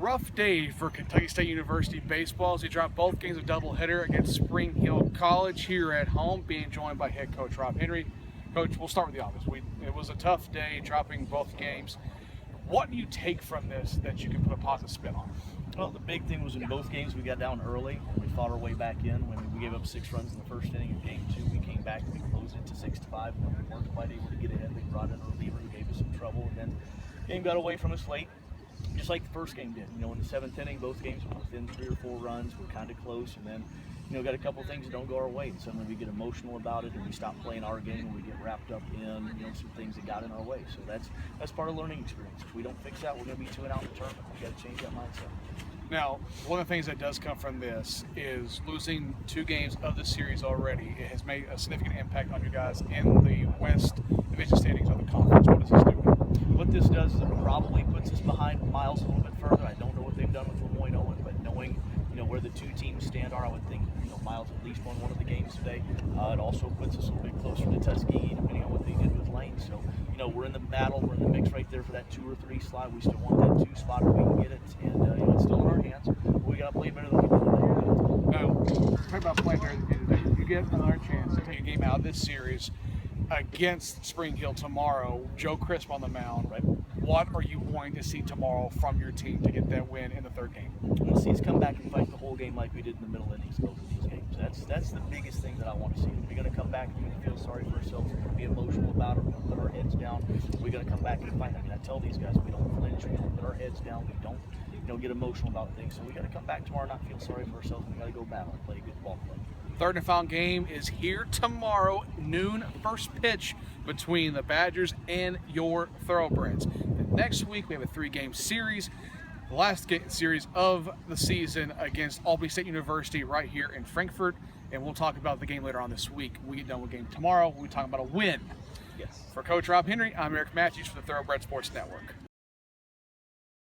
Rough day for Kentucky State University baseball as they dropped both games of doubleheader against Spring Hill College here at home, being joined by head coach Rob Henry. Coach, we'll start with the obvious. It was a tough day dropping both games. What do you take from this that you can put a positive spin on? Well, the big thing was in both games we got down early and we fought our way back in. When we gave up 6 runs in the first inning of game 2, we came back and we closed it to 6-5. And we weren't quite able to get ahead. We brought in a reliever who gave us some trouble, and then the game got away from us late, just like the first game did. In the 7th inning, both games were within 3 or 4 runs. We're kind of close, and then got a couple things that don't go our way, and suddenly we get emotional about it, and we stop playing our game, and we get wrapped up in some things that got in our way. So that's part of the learning experience. If we don't fix that, we're going to be 2 out in the tournament. We got to change that mindset. Now, one of the things that does come from this is losing 2 games of the series already. It has made a significant impact on you guys in the West Division standings of the conference. What does this do? What this does is it probably puts us behind Miles a little bit further. I don't know what they've done with Lemoyne Owen, but knowing where the 2 teams stand are, I would think Miles at least won one of the games today. It also puts us a little bit closer to Tuskegee, depending on what they did with Lane. So we're in the battle, we're in the mix right there for that 2 or 3 slot. We still want that 2 spot if we can get it, and it's still in our hands. We got to play better than we did today. Now, talk about playing better than you did today. You get another chance to take a game out of this series against Spring Hill tomorrow. Joe Crisp on the mound. Right. What are you wanting to see tomorrow from your team to get that win in the 3rd game? I want to see us come back and fight the whole game like we did in the middle innings of both of these games. That's the biggest thing that I want to see. We're going to come back and we're going to feel sorry for ourselves. We're going to be emotional about it. We're going to put our heads down. We're going to come back and fight. I tell these guys, we don't flinch. We don't put our heads down. We don't get emotional about things. So we got to come back tomorrow and not feel sorry for ourselves. We got to go battle and play a good ball play. 3rd and final game is here tomorrow, noon, first pitch between the Badgers and your Thoroughbreds. Next week we have a 3-game series, the last series of the season against Albany State University right here in Frankfort, and we'll talk about the game later on this week. We get done with game tomorrow. We'll be talking about a win. Yes. For Coach Rob Henry, I'm Eric Matthews for the Thoroughbred Sports Network.